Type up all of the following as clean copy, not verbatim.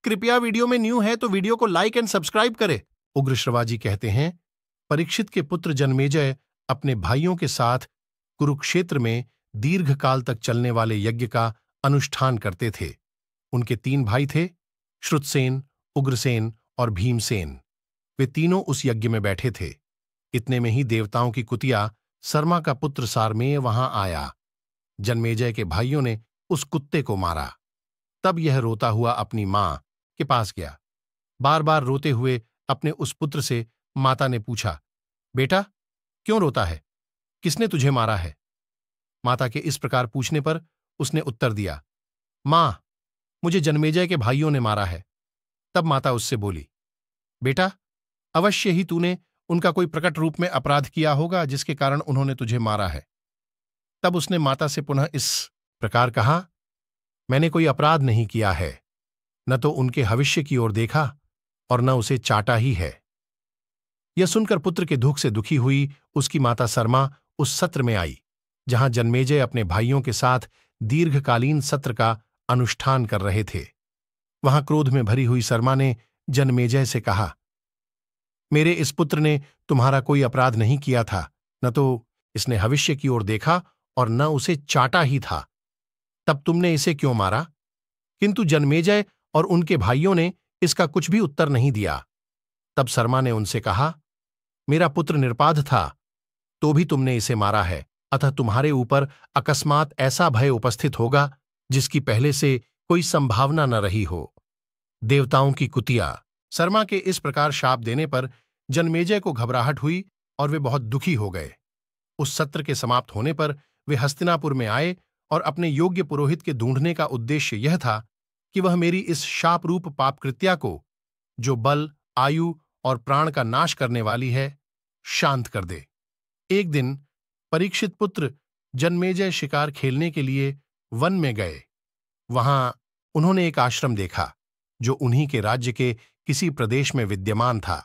कृपया वीडियो में न्यू है तो वीडियो को लाइक एंड सब्सक्राइब करे। उग्रश्रवा जी कहते हैं, परीक्षित के पुत्र जन्मेजय अपने भाइयों के साथ कुरुक्षेत्र में दीर्घकाल तक चलने वाले यज्ञ का अनुष्ठान करते थे। उनके 3 भाई थे, श्रुतसेन, उग्रसेन और भीमसेन। वे तीनों उस यज्ञ में बैठे थे। इतने में ही देवताओं की कुतिया सरमा का पुत्र सारमेय वहां आया। जन्मेजय के भाइयों ने उस कुत्ते को मारा। तब यह रोता हुआ अपनी मां के पास गया। बार बार रोते हुए अपने उस पुत्र से माता ने पूछा, बेटा क्यों रोता है? किसने तुझे मारा है? माता के इस प्रकार पूछने पर उसने उत्तर दिया, मां, मुझे जन्मेजय के भाइयों ने मारा है। तब माता उससे बोली, बेटा अवश्य ही तूने उनका कोई प्रकट रूप में अपराध किया होगा जिसके कारण उन्होंने तुझे मारा है। तब उसने माता से पुनः इस प्रकार कहा, मैंने कोई अपराध नहीं किया है, न तो उनके भविष्य की ओर देखा और न उसे चाटा ही है। यह सुनकर पुत्र के दुख से दुखी हुई उसकी माता सरमा उस सत्र में आई जहां जन्मेजय अपने भाइयों के साथ दीर्घकालीन सत्र का अनुष्ठान कर रहे थे। वहां क्रोध में भरी हुई सरमा ने जन्मेजय से कहा, मेरे इस पुत्र ने तुम्हारा कोई अपराध नहीं किया था, न तो इसने भविष्य की ओर देखा और न उसे चाटा ही था। तब तुमने इसे क्यों मारा? किंतु जन्मेजय और उनके भाइयों ने इसका कुछ भी उत्तर नहीं दिया। तब सरमा ने उनसे कहा, मेरा पुत्र निरपराध था, तो भी तुमने इसे मारा है, अतः तुम्हारे ऊपर अकस्मात ऐसा भय उपस्थित होगा जिसकी पहले से कोई संभावना न रही हो। देवताओं की कुतिया। सरमा के इस प्रकार शाप देने पर जन्मेजय को घबराहट हुई और वे बहुत दुखी हो गए। उस सत्र के समाप्त होने पर वे हस्तिनापुर में आए और अपने योग्य पुरोहित के ढूंढने का उद्देश्य यह था कि वह मेरी इस शापरूप पापकृत्या को, जो बल, आयु और प्राण का नाश करने वाली है, शांत कर दे। एक दिन परीक्षित पुत्र जन्मेजय शिकार खेलने के लिए वन में गए। वहां उन्होंने एक आश्रम देखा जो उन्हीं के राज्य के किसी प्रदेश में विद्यमान था।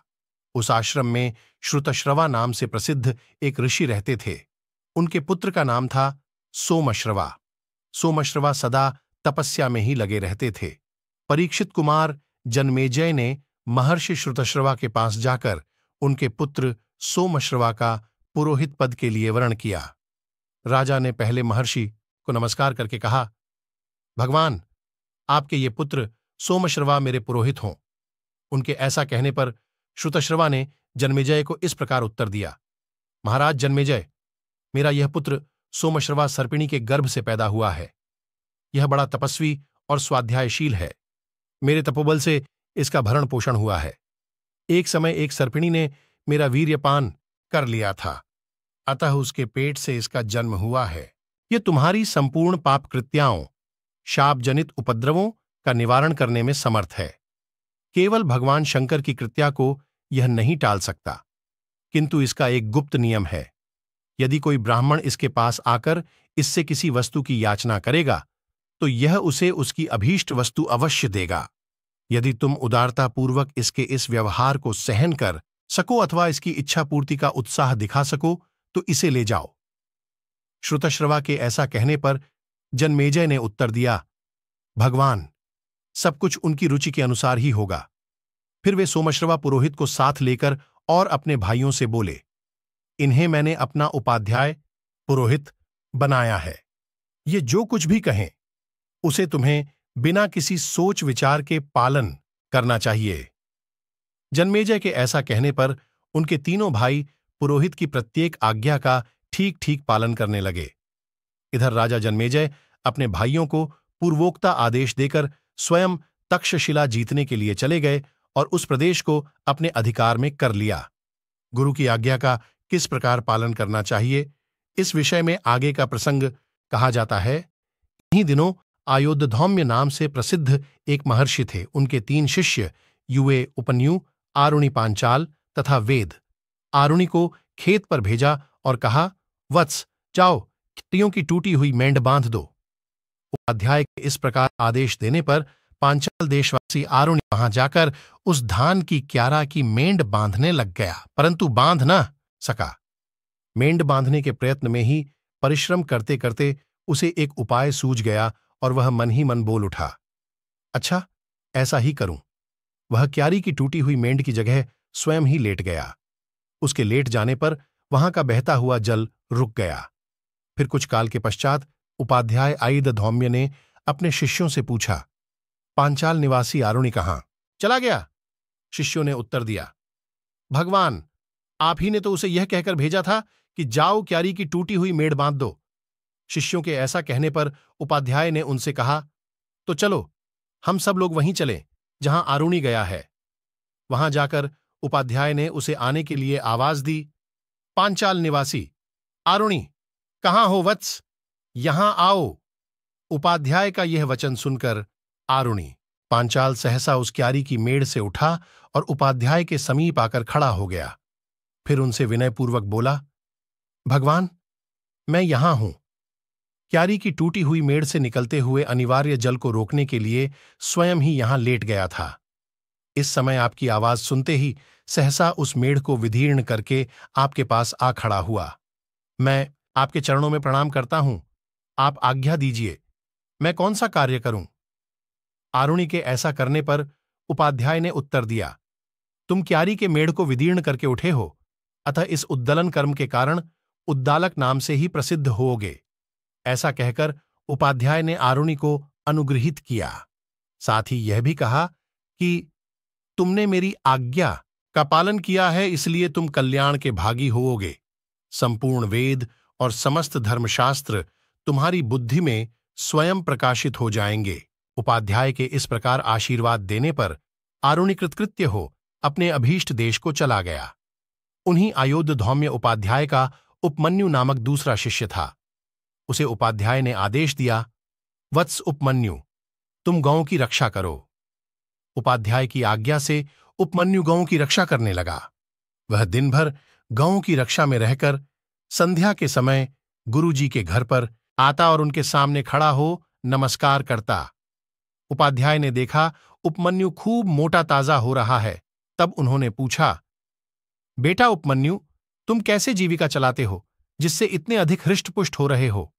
उस आश्रम में श्रुतश्रवा नाम से प्रसिद्ध एक ऋषि रहते थे। उनके पुत्र का नाम था सोमश्रवा। सोमश्रवा सदा तपस्या में ही लगे रहते थे। परीक्षित कुमार जन्मेजय ने महर्षि श्रुतश्रवा के पास जाकर उनके पुत्र सोमश्रवा का पुरोहित पद के लिए वर्ण किया। राजा ने पहले महर्षि को नमस्कार करके कहा, भगवान, आपके ये पुत्र सोमश्रवा मेरे पुरोहित हों। उनके ऐसा कहने पर श्रुतश्रवा ने जन्मेजय को इस प्रकार उत्तर दिया, महाराज जन्मेजय, मेरा यह पुत्र सोमश्रवा सर्पिणी के गर्भ से पैदा हुआ है। यह बड़ा तपस्वी और स्वाध्यायशील है। मेरे तपोबल से इसका भरण पोषण हुआ है। एक समय एक सर्पिणी ने मेरा वीर्यपान कर लिया था, अतः उसके पेट से इसका जन्म हुआ है। यह तुम्हारी संपूर्ण पापकृत्याओं, शापजनित उपद्रवों का निवारण करने में समर्थ है। केवल भगवान शंकर की कृत्या को यह नहीं टाल सकता, किंतु इसका एक गुप्त नियम है। यदि कोई ब्राह्मण इसके पास आकर इससे किसी वस्तु की याचना करेगा तो यह उसे उसकी अभीष्ट वस्तु अवश्य देगा। यदि तुम उदारतापूर्वक इसके इस व्यवहार को सहन कर सको अथवा इसकी इच्छा पूर्ति का उत्साह दिखा सको तो इसे ले जाओ। श्रुतश्रवा के ऐसा कहने पर जन्मेजय ने उत्तर दिया, भगवान, सब कुछ उनकी रुचि के अनुसार ही होगा। फिर वे सोमश्रवा पुरोहित को साथ लेकर और अपने भाइयों से बोले, इन्हें मैंने अपना उपाध्याय पुरोहित बनाया है। ये जो कुछ भी कहें उसे तुम्हें बिना किसी सोच विचार के पालन करना चाहिए। जन्मेजय के ऐसा कहने पर उनके तीनों भाई पुरोहित की प्रत्येक आज्ञा का ठीक ठीक पालन करने लगे। इधर राजा जन्मेजय अपने भाइयों को पूर्वोक्ता आदेश देकर स्वयं तक्षशिला जीतने के लिए चले गए और उस प्रदेश को अपने अधिकार में कर लिया। गुरु की आज्ञा का किस प्रकार पालन करना चाहिए, इस विषय में आगे का प्रसंग कहा जाता है। इन्हीं दिनों आयोद्धौम्य नाम से प्रसिद्ध एक महर्षि थे। उनके 3 शिष्य युवे उपन्यु, आरुणि पांचाल तथा वेद। आरुणि को खेत पर भेजा और कहा, वत्स, जाओ खित्तियों की टूटी हुई मेंढ बांध दो। उपाध्याय के इस प्रकार आदेश देने पर पांचाल देशवासी आरुणि वहां जाकर उस धान की क्यारा की मेंढ बांधने लग गया, परंतु बांध न सका। मेंढ बांधने के प्रयत्न में ही परिश्रम करते करते उसे एक उपाय सूझ गया और वह मन ही मन बोल उठा, अच्छा, ऐसा ही करूं। वह क्यारी की टूटी हुई मेंढ की जगह स्वयं ही लेट गया। उसके लेट जाने पर वहां का बहता हुआ जल रुक गया। फिर कुछ काल के पश्चात उपाध्याय आईदधौम्य ने अपने शिष्यों से पूछा, पांचाल निवासी आरुणि कहाँ? चला गया, शिष्यों ने उत्तर दिया। भगवान, आप ही ने तो उसे यह कहकर भेजा था कि जाओ क्यारी की टूटी हुई मेड़ बांध दो। शिष्यों के ऐसा कहने पर उपाध्याय ने उनसे कहा, तो चलो हम सब लोग वहीं चलें जहां आरुणि गया है। वहां जाकर उपाध्याय ने उसे आने के लिए आवाज दी, पांचाल निवासी आरुणि, कहाँ हो वत्स? यहां आओ। उपाध्याय का यह वचन सुनकर आरुणि पांचाल सहसा उस क्यारी की मेड़ से उठा और उपाध्याय के समीप आकर खड़ा हो गया। फिर उनसे विनयपूर्वक बोला, भगवान, मैं यहां हूं। क्यारी की टूटी हुई मेड़ से निकलते हुए अनिवार्य जल को रोकने के लिए स्वयं ही यहां लेट गया था। इस समय आपकी आवाज सुनते ही सहसा उस मेड़ को विदीर्ण करके आपके पास आ खड़ा हुआ। मैं आपके चरणों में प्रणाम करता हूं। आप आज्ञा दीजिए, मैं कौन सा कार्य करूं? आरुणि के ऐसा करने पर उपाध्याय ने उत्तर दिया, तुम क्यारी के मेड़ को विदीर्ण करके उठे हो, अतः इस उद्दलन कर्म के कारण उद्दालक नाम से ही प्रसिद्ध होगे। ऐसा कहकर उपाध्याय ने आरुणि को अनुगृहित किया। साथ ही यह भी कहा कि तुमने मेरी आज्ञा का पालन किया है, इसलिए तुम कल्याण के भागी होओगे। संपूर्ण वेद और समस्त धर्मशास्त्र तुम्हारी बुद्धि में स्वयं प्रकाशित हो जाएंगे। उपाध्याय के इस प्रकार आशीर्वाद देने पर आरुणि कृतकृत्य हो अपने अभीष्ट देश को चला गया। उन्हीं आयोधधौम्य उपाध्याय का उपमन्यु नामक दूसरा शिष्य था। उसे उपाध्याय ने आदेश दिया, वत्स उपमन्यु, तुम गौं की रक्षा करो। उपाध्याय की आज्ञा से उपमन्यु गौं की रक्षा करने लगा। वह दिन भर गौं की रक्षा में रहकर संध्या के समय गुरुजी के घर पर आता और उनके सामने खड़ा हो नमस्कार करता। उपाध्याय ने देखा उपमन्यु खूब मोटा ताजा हो रहा है, तब उन्होंने पूछा, बेटा उपमन्यु, तुम कैसे जीविका चलाते हो जिससे इतने अधिक हृष्टपुष्ट हो रहे हो?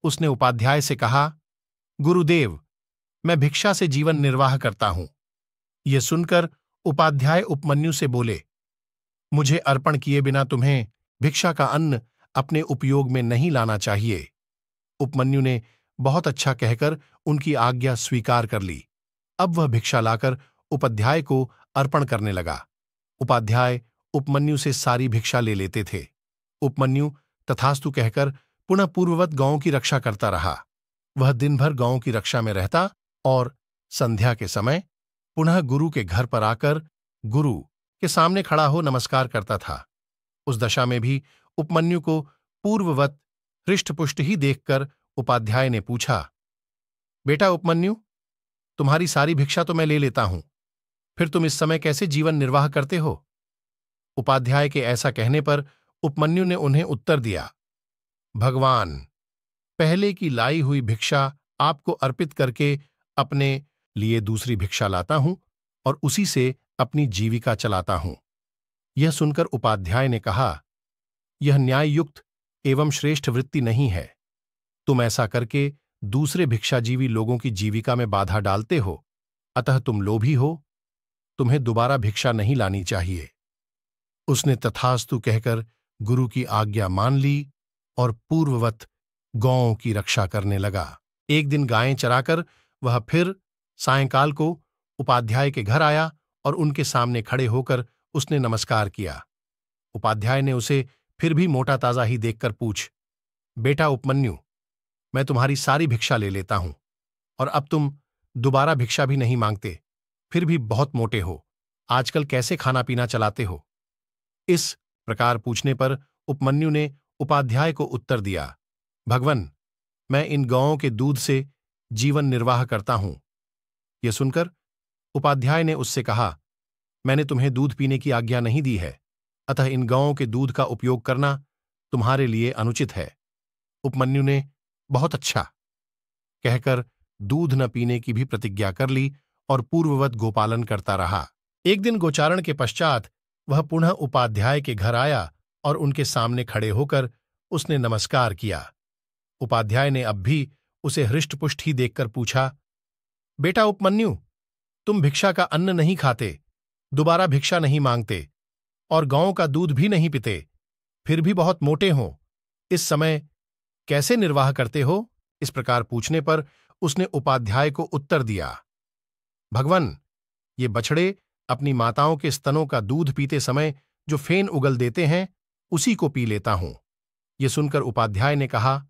उसने उपाध्याय से कहा, गुरुदेव, मैं भिक्षा से जीवन निर्वाह करता हूं। यह सुनकर उपाध्याय उपमन्यु से बोले, मुझे अर्पण किए बिना तुम्हें भिक्षा का अन्न अपने उपयोग में नहीं लाना चाहिए। उपमन्यु ने बहुत अच्छा कहकर उनकी आज्ञा स्वीकार कर ली। अब वह भिक्षा लाकर उपाध्याय को अर्पण करने लगा। उपाध्याय उपमन्यु से सारी भिक्षा ले लेते थे। उपमन्यु तथास्तु कहकर पुनः पूर्ववत गौओं की रक्षा करता रहा। वह दिन भर गौओं की रक्षा में रहता और संध्या के समय पुनः गुरु के घर पर आकर गुरु के सामने खड़ा हो नमस्कार करता था। उस दशा में भी उपमन्यु को पूर्ववत हृष्टपुष्ट ही देखकर उपाध्याय ने पूछा, बेटा उपमन्यु, तुम्हारी सारी भिक्षा तो मैं ले लेता हूं, फिर तुम इस समय कैसे जीवन निर्वाह करते हो? उपाध्याय के ऐसा कहने पर उपमन्यु ने उन्हें उत्तर दिया, भगवान, पहले की लाई हुई भिक्षा आपको अर्पित करके अपने लिए दूसरी भिक्षा लाता हूं और उसी से अपनी जीविका चलाता हूं। यह सुनकर उपाध्याय ने कहा, यह न्याययुक्त एवं श्रेष्ठ वृत्ति नहीं है। तुम ऐसा करके दूसरे भिक्षाजीवी लोगों की जीविका में बाधा डालते हो, अतः तुम लोभी हो, तुम्हें दोबारा भिक्षा नहीं लानी चाहिए। उसने तथास्तु कहकर गुरु की आज्ञा मान ली और पूर्ववत गौओं की रक्षा करने लगा। एक दिन गायें चराकर वह फिर सायंकाल को उपाध्याय के घर आया और उनके सामने खड़े होकर उसने नमस्कार किया। उपाध्याय ने उसे फिर भी मोटा ताजा ही देखकर पूछ, बेटा उपमन्यु, मैं तुम्हारी सारी भिक्षा ले लेता हूं और अब तुम दोबारा भिक्षा भी नहीं मांगते, फिर भी बहुत मोटे हो, आजकल कैसे खाना पीना चलाते हो? इस प्रकार पूछने पर उपमन्यु ने उपाध्याय को उत्तर दिया, भगवन, मैं इन गौओं के दूध से जीवन निर्वाह करता हूं। यह सुनकर उपाध्याय ने उससे कहा, मैंने तुम्हें दूध पीने की आज्ञा नहीं दी है, अतः इन गौओं के दूध का उपयोग करना तुम्हारे लिए अनुचित है। उपमन्यु ने बहुत अच्छा कहकर दूध न पीने की भी प्रतिज्ञा कर ली और पूर्ववत गोपालन करता रहा। एक दिन गोचारण के पश्चात वह पुनः उपाध्याय के घर आया और उनके सामने खड़े होकर उसने नमस्कार किया। उपाध्याय ने अब भी उसे हृष्टपुष्ट ही देखकर पूछा, बेटा उपमन्यु, तुम भिक्षा का अन्न नहीं खाते, दोबारा भिक्षा नहीं मांगते और गांव का दूध भी नहीं पीते, फिर भी बहुत मोटे हो। इस समय कैसे निर्वाह करते हो? इस प्रकार पूछने पर उसने उपाध्याय को उत्तर दिया, भगवन, ये बछड़े अपनी माताओं के स्तनों का दूध पीते समय जो फेन उगल देते हैं, उसी को पी लेता हूं। ये सुनकर उपाध्याय ने कहा,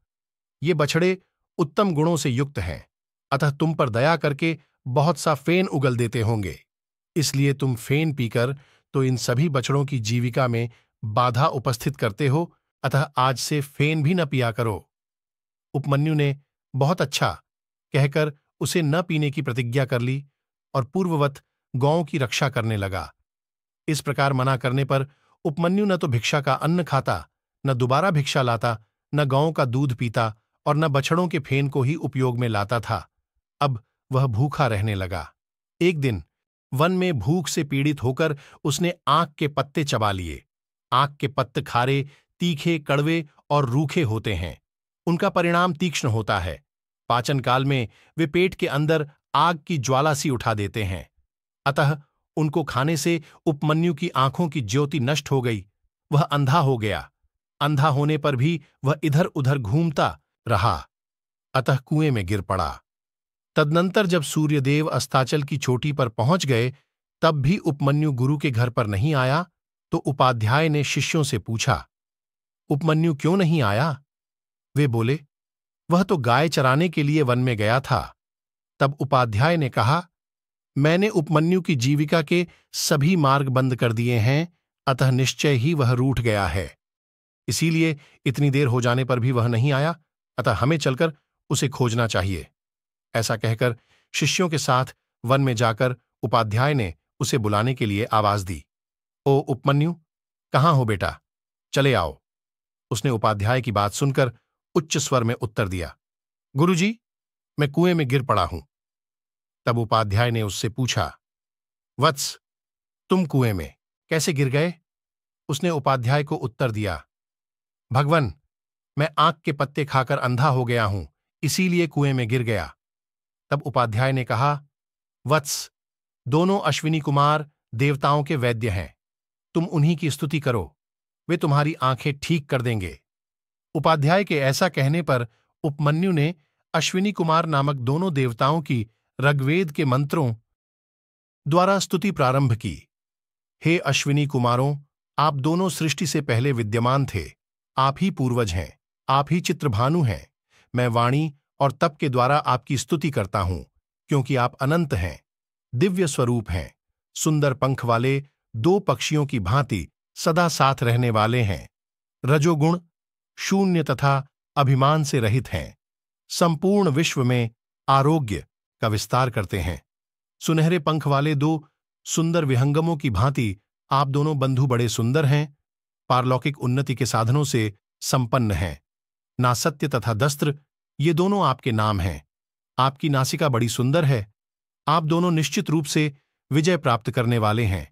ये बछड़े उत्तम गुणों से युक्त हैं, अतः तुम पर दया करके बहुत सा फेन उगल देते होंगे, इसलिए तुम फेन पीकर तो इन सभी बछड़ों की जीविका में बाधा उपस्थित करते हो, अतः आज से फेन भी न पिया करो। उपमन्यु ने बहुत अच्छा कहकर उसे न पीने की प्रतिज्ञा कर ली और पूर्ववत गौओं की रक्षा करने लगा। इस प्रकार मना करने पर उपमन्यु न तो भिक्षा का अन्न खाता, न दोबारा भिक्षा लाता, न गौओं का दूध पीता और न बछड़ों के फेन को ही उपयोग में लाता था। अब वह भूखा रहने लगा। एक दिन वन में भूख से पीड़ित होकर उसने आक के पत्ते चबा लिए। आक के पत्ते खारे, तीखे, कड़वे और रूखे होते हैं। उनका परिणाम तीक्ष्ण होता है। पाचन काल में वे पेट के अंदर आग की ज्वाला सी उठा देते हैं। अतः उनको खाने से उपमन्यु की आंखों की ज्योति नष्ट हो गई। वह अंधा हो गया। अंधा होने पर भी वह इधर उधर घूमता रहा, अतः कुएं में गिर पड़ा। तदनंतर जब सूर्यदेव अस्ताचल की चोटी पर पहुंच गए, तब भी उपमन्यु गुरु के घर पर नहीं आया, तो उपाध्याय ने शिष्यों से पूछा, उपमन्यु क्यों नहीं आया? वे बोले, वह तो गाय चराने के लिए वन में गया था। तब उपाध्याय ने कहा, मैंने उपमन्यु की जीविका के सभी मार्ग बंद कर दिए हैं, अतः निश्चय ही वह रूठ गया है। इसीलिए इतनी देर हो जाने पर भी वह नहीं आया, अतः हमें चलकर उसे खोजना चाहिए। ऐसा कहकर शिष्यों के साथ वन में जाकर उपाध्याय ने उसे बुलाने के लिए आवाज दी, ओ उपमन्यु, कहाँ हो बेटा? चले आओ। उसने उपाध्याय की बात सुनकर उच्च स्वर में उत्तर दिया, गुरुजी, मैं कुएं में गिर पड़ा हूं। तब उपाध्याय ने उससे पूछा, वत्स, तुम कुएं में कैसे गिर गए? उसने उपाध्याय को उत्तर दिया, भगवन, मैं आंख के पत्ते खाकर अंधा हो गया हूं, इसीलिए कुएं में गिर गया। तब उपाध्याय ने कहा, वत्स, दोनों अश्विनी कुमार देवताओं के वैद्य हैं, तुम उन्हीं की स्तुति करो, वे तुम्हारी आंखें ठीक कर देंगे। उपाध्याय के ऐसा कहने पर उपमन्यु ने अश्विनी कुमार नामक दोनों देवताओं की ऋग्वेद के मंत्रों द्वारा स्तुति प्रारंभ की। हे अश्विनी कुमारों, आप दोनों सृष्टि से पहले विद्यमान थे, आप ही पूर्वज हैं, आप ही चित्रभानु हैं। मैं वाणी और तप के द्वारा आपकी स्तुति करता हूं, क्योंकि आप अनंत हैं, दिव्य स्वरूप हैं, सुंदर पंख वाले दो पक्षियों की भांति सदा साथ रहने वाले हैं, रजोगुण शून्य तथा अभिमान से रहित हैं, संपूर्ण विश्व में आरोग्य का विस्तार करते हैं। सुनहरे पंख वाले दो सुंदर विहंगमों की भांति आप दोनों बंधु बड़े सुंदर हैं, पारलौकिक उन्नति के साधनों से संपन्न हैं। नासत्य तथा दस्त्र, ये दोनों आपके नाम हैं। आपकी नासिका बड़ी सुंदर है। आप दोनों निश्चित रूप से विजय प्राप्त करने वाले हैं।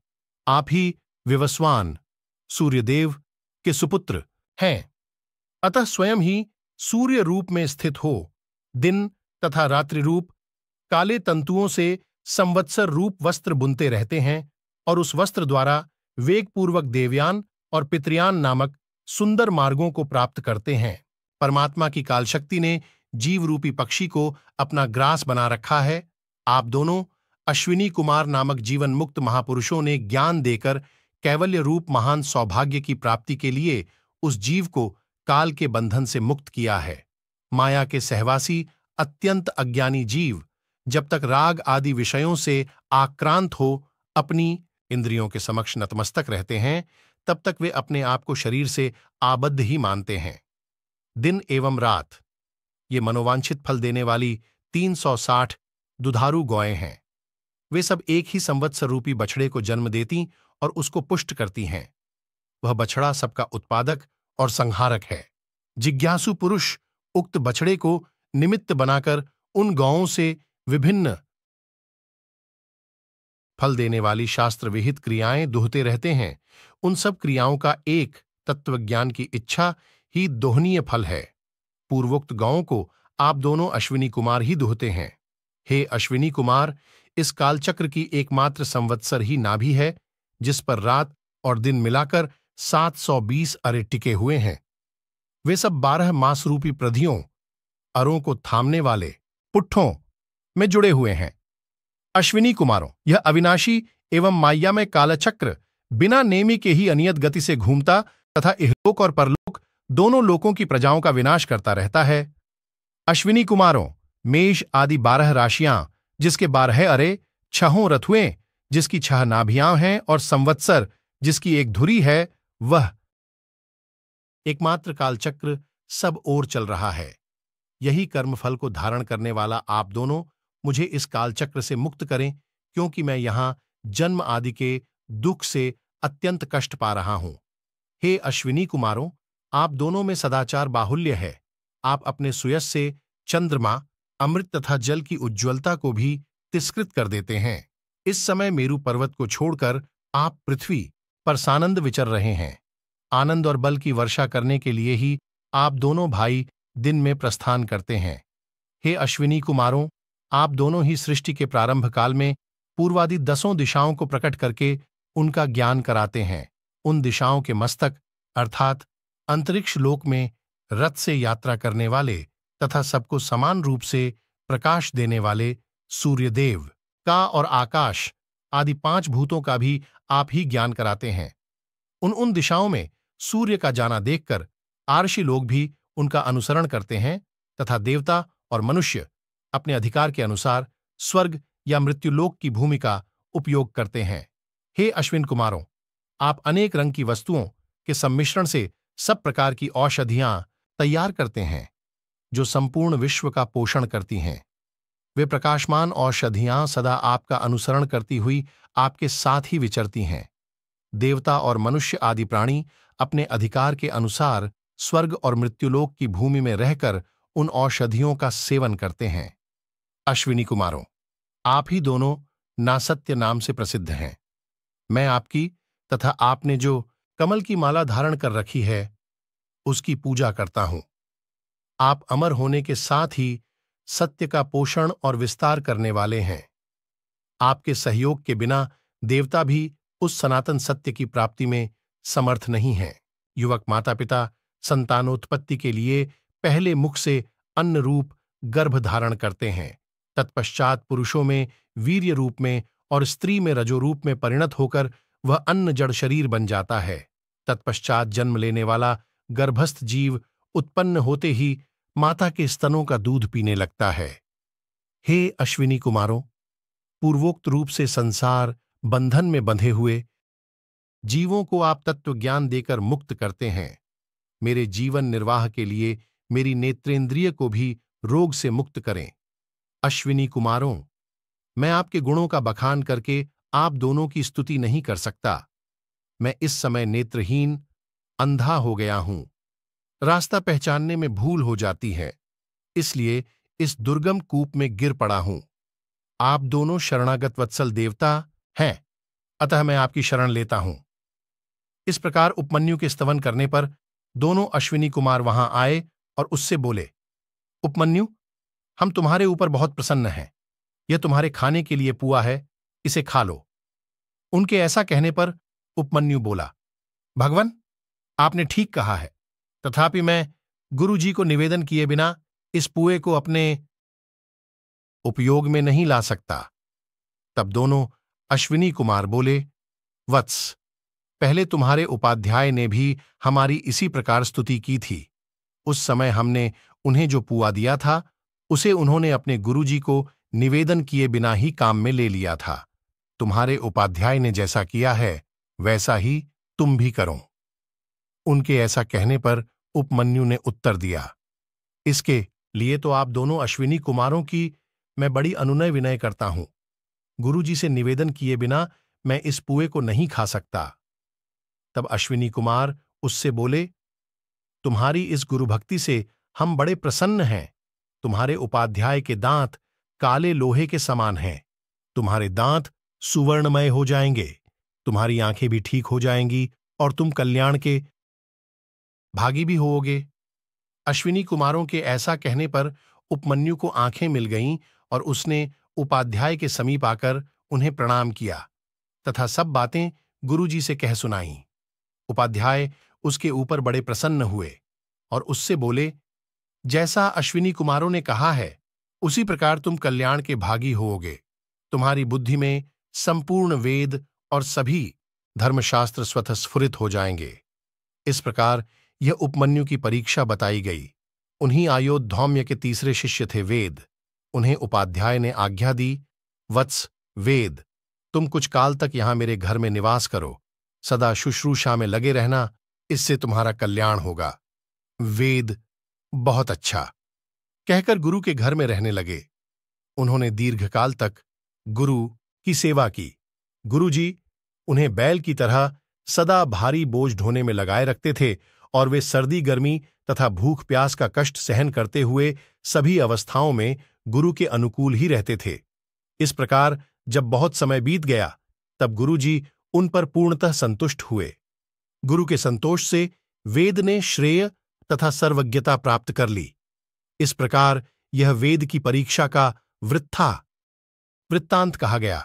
आप ही विवस्वान सूर्यदेव के सुपुत्र हैं, अतः स्वयं ही सूर्य रूप में स्थित हो, दिन तथा रात्रि रूप काले तंतुओं से संवत्सर रूप वस्त्र बुनते रहते हैं और उस वस्त्र द्वारा वेगपूर्वक देवयान और पितृयान नामक सुंदर मार्गों को प्राप्त करते हैं। परमात्मा की कालशक्ति ने जीव रूपी पक्षी को अपना ग्रास बना रखा है। आप दोनों अश्विनी कुमार नामक जीवन मुक्त महापुरुषों ने ज्ञान देकर कैवल्य रूप महान सौभाग्य की प्राप्ति के लिए उस जीव को काल के बंधन से मुक्त किया है। माया के सहवासी अत्यंत अज्ञानी जीव जब तक राग आदि विषयों से आक्रांत हो अपनी इंद्रियों के समक्ष नतमस्तक रहते हैं, तब तक वे अपने आप को शरीर से आबद्ध ही मानते हैं। दिन एवं रात, ये मनोवांछित फल देने वाली 360 दुधारू गौएं हैं। वे सब एक ही संवत्सर रूपी बछड़े को जन्म देती और उसको पुष्ट करती हैं। वह बछड़ा सबका उत्पादक और संहारक है। जिज्ञासु पुरुष उक्त बछड़े को निमित्त बनाकर उन गौओं से विभिन्न फल देने वाली शास्त्र विहित क्रियाएं दुहते रहते हैं। उन सब क्रियाओं का एक तत्वज्ञान की इच्छा ही दोहनीय फल है। पूर्वोक्त गौओं को आप दोनों अश्विनी कुमार ही दुहते हैं। हे अश्विनी कुमार, इस कालचक्र की एकमात्र संवत्सर ही नाभि है, जिस पर रात और दिन मिलाकर 720 अरे टिके हुए हैं। वे सब 12 मास रूपी प्रधियों, अरों को थामने वाले पुट्ठों में जुड़े हुए हैं। अश्विनी कुमारों, यह अविनाशी एवं मायामय कालचक्र बिना नेमी के ही अनियत गति से घूमता तथा इहलोक और परलोक दोनों लोकों की प्रजाओं का विनाश करता रहता है। अश्विनी कुमारों, मेष आदि 12 राशियां, जिसके 12 अरे, 6 रथुएं, जिसकी 6 नाभियां हैं, और संवत्सर, जिसकी एक धुरी है, वह एकमात्र कालचक्र सब ओर चल रहा है। यही कर्मफल को धारण करने वाला आप दोनों मुझे इस कालचक्र से मुक्त करें, क्योंकि मैं यहां जन्म आदि के दुख से अत्यंत कष्ट पा रहा हूं। हे अश्विनी कुमारों, आप दोनों में सदाचार बाहुल्य है। आप अपने सुयश से चंद्रमा, अमृत तथा जल की उज्ज्वलता को भी तिरस्कृत कर देते हैं। इस समय मेरु पर्वत को छोड़कर आप पृथ्वी पर सानंद विचर रहे हैं। आनंद और बल की वर्षा करने के लिए ही आप दोनों भाई दिन में प्रस्थान करते हैं। हे अश्विनी कुमारों, आप दोनों ही सृष्टि के प्रारंभ काल में पूर्वादि 10 दिशाओं को प्रकट करके उनका ज्ञान कराते हैं। उन दिशाओं के मस्तक अर्थात अंतरिक्ष लोक में रथ से यात्रा करने वाले तथा सबको समान रूप से प्रकाश देने वाले सूर्यदेव का और आकाश आदि 5 भूतों का भी आप ही ज्ञान कराते हैं। उन दिशाओं में सूर्य का जाना देखकर आर्षि लोग भी उनका अनुसरण करते हैं तथा देवता और मनुष्य अपने अधिकार के अनुसार स्वर्ग या मृत्युलोक की भूमि का उपयोग करते हैं। हे अश्विन कुमारों, आप अनेक रंग की वस्तुओं के सम्मिश्रण से सब प्रकार की औषधियां तैयार करते हैं, जो संपूर्ण विश्व का पोषण करती हैं। वे प्रकाशमान औषधियां सदा आपका अनुसरण करती हुई आपके साथ ही विचरती हैं। देवता और मनुष्य आदि प्राणी अपने अधिकार के अनुसार स्वर्ग और मृत्युलोक की भूमि में रहकर उन औषधियों का सेवन करते हैं। अश्विनी कुमारों, आप ही दोनों नासत्य नाम से प्रसिद्ध हैं। मैं आपकी तथा आपने जो कमल की माला धारण कर रखी है उसकी पूजा करता हूं। आप अमर होने के साथ ही सत्य का पोषण और विस्तार करने वाले हैं। आपके सहयोग के बिना देवता भी उस सनातन सत्य की प्राप्ति में समर्थ नहीं हैं। युवक माता पिता संतानोत्पत्ति के लिए पहले मुख से अन्न रूप गर्भ धारण करते हैं, तत्पश्चात पुरुषों में वीर्य रूप में और स्त्री में रजोरूप में परिणत होकर वह अन्न जड़ शरीर बन जाता है। तत्पश्चात जन्म लेने वाला गर्भस्थ जीव उत्पन्न होते ही माता के स्तनों का दूध पीने लगता है। हे अश्विनी कुमारों, पूर्वोक्त रूप से संसार बंधन में बंधे हुए जीवों को आप तत्व ज्ञान देकर मुक्त करते हैं। मेरे जीवन निर्वाह के लिए मेरी नेत्रेंद्रिय को भी रोग से मुक्त करें। अश्विनी कुमारों, मैं आपके गुणों का बखान करके आप दोनों की स्तुति नहीं कर सकता। मैं इस समय नेत्रहीन, अंधा हो गया हूं। रास्ता पहचानने में भूल हो जाती है, इसलिए इस दुर्गम कूप में गिर पड़ा हूं। आप दोनों शरणागत वत्सल देवता हैं, अतः मैं आपकी शरण लेता हूं। इस प्रकार उपमन्यु के स्तवन करने पर दोनों अश्विनी कुमार वहां आए और उससे बोले, उपमन्यु, हम तुम्हारे ऊपर बहुत प्रसन्न हैं। यह तुम्हारे खाने के लिए पुआ है, इसे खा लो। उनके ऐसा कहने पर उपमन्यु बोला, भगवन, आपने ठीक कहा है, तथापि मैं गुरु जी को निवेदन किए बिना इस पुए को अपने उपयोग में नहीं ला सकता। तब दोनों अश्विनी कुमार बोले, वत्स, पहले तुम्हारे उपाध्याय ने भी हमारी इसी प्रकार स्तुति की थी। उस समय हमने उन्हें जो पुआ दिया था उसे उन्होंने अपने गुरुजी को निवेदन किए बिना ही काम में ले लिया था। तुम्हारे उपाध्याय ने जैसा किया है वैसा ही तुम भी करो। उनके ऐसा कहने पर उपमन्यु ने उत्तर दिया, इसके लिए तो आप दोनों अश्विनी कुमारों की मैं बड़ी अनुनय विनय करता हूं। गुरुजी से निवेदन किए बिना मैं इस पुए को नहीं खा सकता। तब अश्विनी कुमार उससे बोले, तुम्हारी इस गुरुभक्ति से हम बड़े प्रसन्न हैं। तुम्हारे उपाध्याय के दांत काले लोहे के समान हैं। तुम्हारे दांत सुवर्णमय हो जाएंगे, तुम्हारी आंखें भी ठीक हो जाएंगी और तुम कल्याण के भागी भी होोगे। अश्विनी कुमारों के ऐसा कहने पर उपमन्यु को आंखें मिल गईं और उसने उपाध्याय के समीप आकर उन्हें प्रणाम किया तथा सब बातें गुरुजी से कह सुनाईं। उपाध्याय उसके ऊपर बड़े प्रसन्न हुए और उससे बोले, जैसा अश्विनी कुमारों ने कहा है उसी प्रकार तुम कल्याण के भागी होओगे। तुम्हारी बुद्धि में संपूर्ण वेद और सभी धर्मशास्त्र स्वतः स्फुरित हो जाएंगे। इस प्रकार यह उपमन्यु की परीक्षा बताई गई। उन्हीं आयोधौम्य के तीसरे शिष्य थे वेद। उन्हें उपाध्याय ने आज्ञा दी, वत्स वेद, तुम कुछ काल तक यहां मेरे घर में निवास करो, सदा शुश्रूषा में लगे रहना, इससे तुम्हारा कल्याण होगा। वेद बहुत अच्छा कहकर गुरु के घर में रहने लगे। उन्होंने दीर्घकाल तक गुरु की सेवा की। गुरुजी उन्हें बैल की तरह सदा भारी बोझ ढोने में लगाए रखते थे और वे सर्दी गर्मी तथा भूख प्यास का कष्ट सहन करते हुए सभी अवस्थाओं में गुरु के अनुकूल ही रहते थे। इस प्रकार जब बहुत समय बीत गया तब गुरुजी उन पर पूर्णतः संतुष्ट हुए। गुरु के संतोष से वेद ने श्रेय तथा सर्वज्ञता प्राप्त कर ली। इस प्रकार यह वेद की परीक्षा का वृत्तांत कहा गया।